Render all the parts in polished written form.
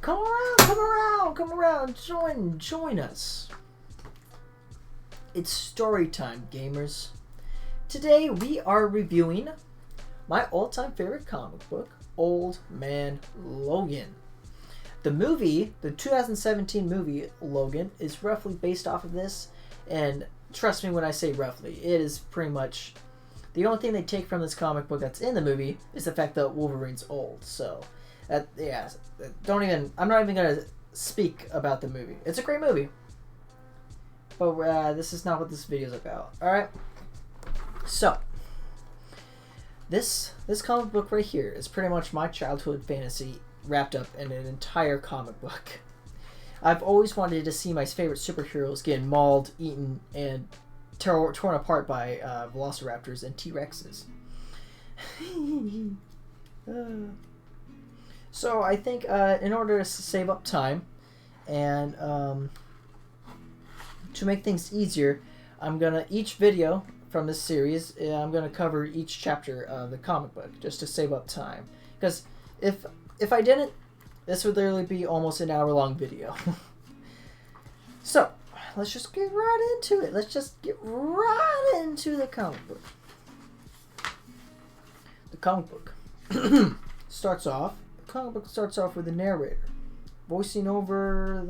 come around, join us. It's story time, gamers. Today we are reviewing my all-time favorite comic book, Old Man Logan. The movie, the 2017 movie Logan, is roughly based off of this, and trust me when I say roughly, it is pretty much the only thing they take from this comic book that's in the movie is the fact that Wolverine's old. So, I'm not even gonna speak about the movie. It's a great movie, but this is not what this video is about. All right. So, this comic book right here is pretty much my childhood fantasy wrapped up in an entire comic book. I've always wanted to see my favorite superheroes getting mauled, eaten, and torn apart by velociraptors and T-Rexes. So I think in order to save up time and to make things easier, each video from this series, I'm gonna cover each chapter of the comic book just to save up time. Because if I didn't, this would literally be almost an hour-long video. So, let's just get right into it. Let's just get right into the comic book. The comic book starts off with the narrator voicing over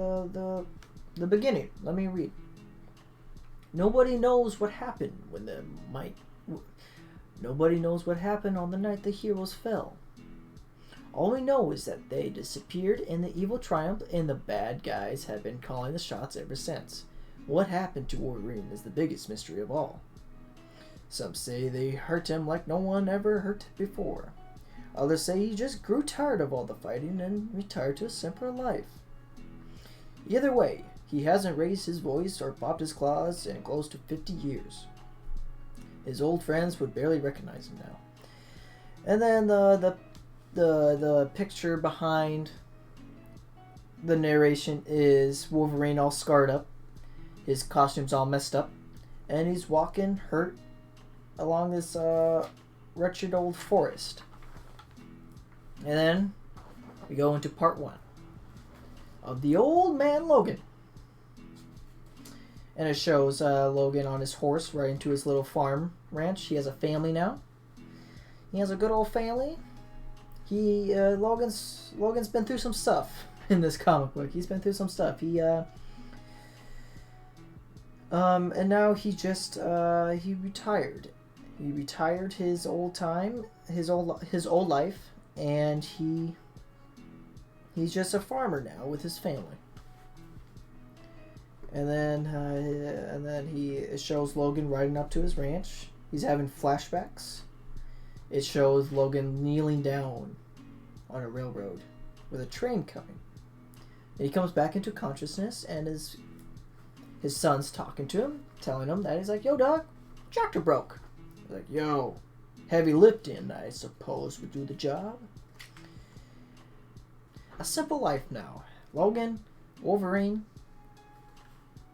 the beginning. Let me read. Nobody knows what happened Nobody knows what happened on the night the heroes fell. All we know is that they disappeared and the evil triumphed, and the bad guys have been calling the shots ever since. What happened to Wolverine is the biggest mystery of all. Some say they hurt him like no one ever hurt before. Others say he just grew tired of all the fighting and retired to a simpler life. Either way, he hasn't raised his voice or popped his claws in close to 50 years. His old friends would barely recognize him now. And then the picture behind the narration is Wolverine all scarred up, his costume's all messed up, and he's walking hurt along this wretched old forest. And then we go into part 1 of the Old Man Logan. And it shows Logan on his horse riding to his little farm ranch. He has a family now. He has a good old family. Logan's been through some stuff in this comic book. He's been through some stuff. And now he retired. He retired his old life, and he's just a farmer now with his family. And then it shows Logan riding up to his ranch. He's having flashbacks. It shows Logan kneeling down on a railroad with a train coming. And he comes back into consciousness, and his son's talking to him, telling him that he's like, "Yo, dog, tractor broke." He's like, "Yo, heavy lifting, I suppose, would do the job." A simple life now. Logan, Wolverine.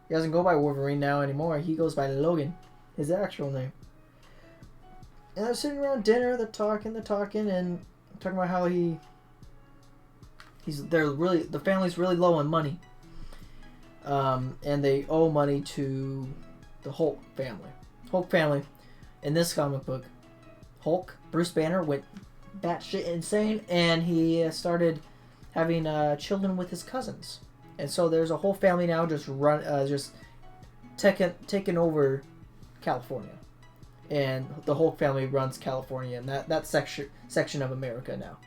He doesn't go by Wolverine now anymore. He goes by Logan, his actual name. And they're sitting around dinner. They're talking, and talking about how the family's really low on money. And they owe money to the Hulk family. Hulk family, in this comic book, Bruce Banner, went batshit insane, and he started having children with his cousins. And so there's a whole family now just taking over California. And the Hulk family runs California and that section of America now.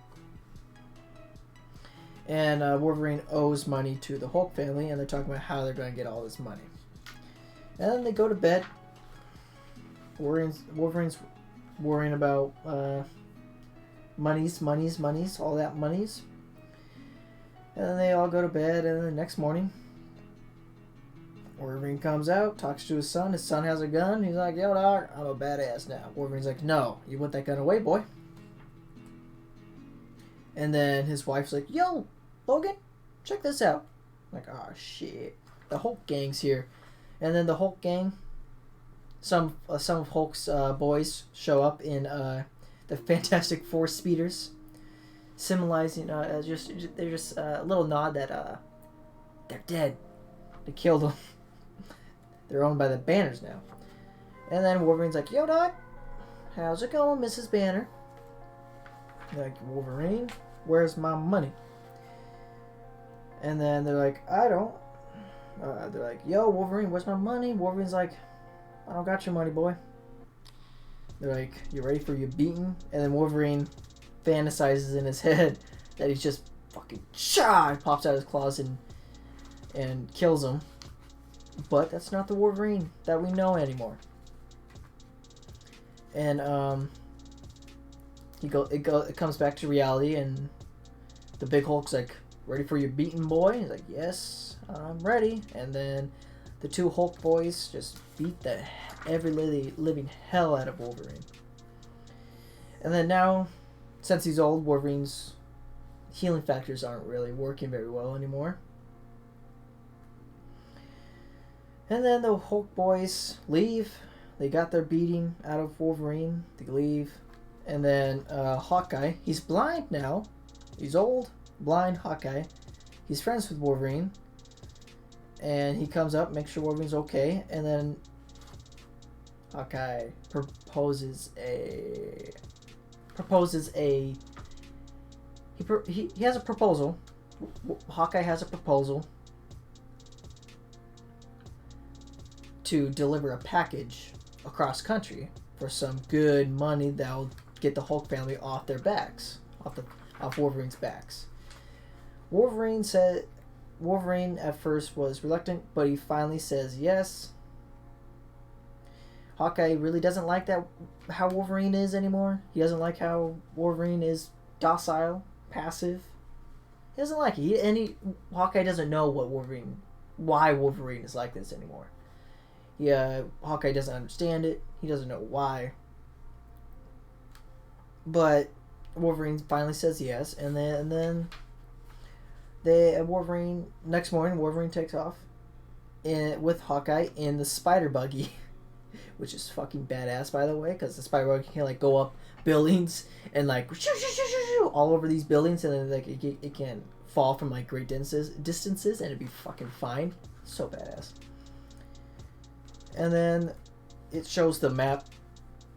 And Wolverine owes money to the Hulk family, and they're talking about how they're going to get all this money. And then they go to bed. Wolverine's worrying about monies, all that monies. And then they all go to bed, and the next morning, Wolverine comes out, talks to his son. His son has a gun. He's like, "Yo, dog, I'm a badass now." Wolverine's like, "No, you put that gun away, boy." And then his wife's like, "Yo, Logan, check this out." I'm like, "Oh, shit. The Hulk gang's here." And then the Hulk gang, some of Hulk's boys show up in the Fantastic Four speeders. symbolizing they're just a little nod that they're dead. They killed them. They're owned by the Banners now. And then Wolverine's like, "Yo, Doc, how's it going, Mrs. Banner?" They're like, "Wolverine, where's my money?" And then they're like, "I don't." They're like, "Yo, Wolverine, where's my money?" Wolverine's like, "I don't got your money, boy." They're like, "You ready for your beating?" And then Wolverine fantasizes in his head that he's just fucking pops out his claws and kills him. But that's not the Wolverine that we know anymore. And it comes back to reality, and the big Hulk's like, "Ready for your beating, boy?" He's like, "Yes, I'm ready." And then the two Hulk boys just beat the every living hell out of Wolverine. And then now, since he's old, Wolverine's healing factors aren't really working very well anymore. And then the Hulk boys leave. They got their beating out of Wolverine. They leave. And then Hawkeye, he's blind now. He's old, blind Hawkeye. He's friends with Wolverine. And he comes up, makes sure Wolverine's okay. And then Hawkeye proposes a... He has a proposal. Hawkeye has a proposal to deliver a package across country for some good money that'll get the Hulk family off their backs, off Wolverine's backs. Wolverine at first was reluctant, but he finally says yes. Hawkeye really doesn't like how Wolverine is anymore. He doesn't like how Wolverine is docile, passive. He doesn't like it. Hawkeye doesn't know why Wolverine is like this anymore. Yeah, Hawkeye doesn't understand it. He doesn't know why. But Wolverine finally says yes, and then next morning Wolverine takes off with Hawkeye in the spider buggy, which is fucking badass, by the way, because the spider buggy can like go up buildings and like all over these buildings, and then like it can fall from like great distances, and it'd be fucking fine. So badass. And then it shows the map.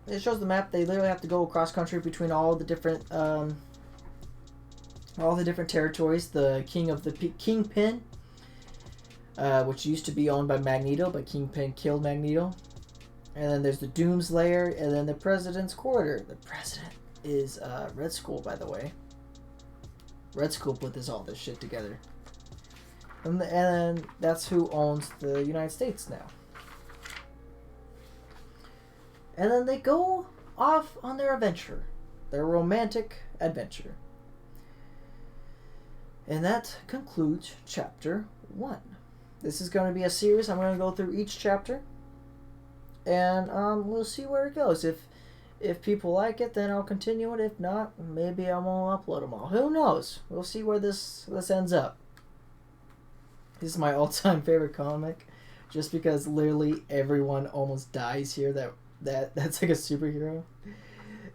They literally have to go across country between all the different territories. The Kingpin, which used to be owned by Magneto, but Kingpin killed Magneto. And then there's the Doomslayer, and then the President's Quarter. The President is Red Skull, by the way. Red Skull put all this shit together. And that's who owns the United States now. And then they go off on their adventure. Their romantic adventure. And that concludes chapter 1. This is going to be a series. I'm going to go through each chapter. And we'll see where it goes. If people like it, then I'll continue it. If not, maybe I won't upload them all. Who knows? We'll see where this ends up. This is my all-time favorite comic. Just because literally everyone almost dies here that's like a superhero.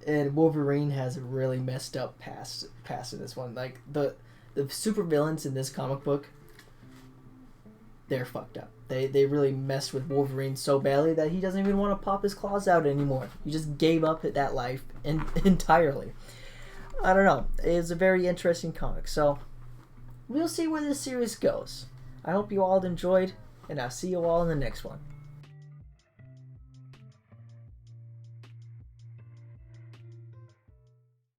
And Wolverine has a really messed up past in this one. Like the supervillains in this comic book, they're fucked up. They really messed with Wolverine so badly that he doesn't even want to pop his claws out anymore. He just gave up at that life entirely. I don't know. It's a very interesting comic. So we'll see where this series goes. I hope you all enjoyed, and I'll see you all in the next one.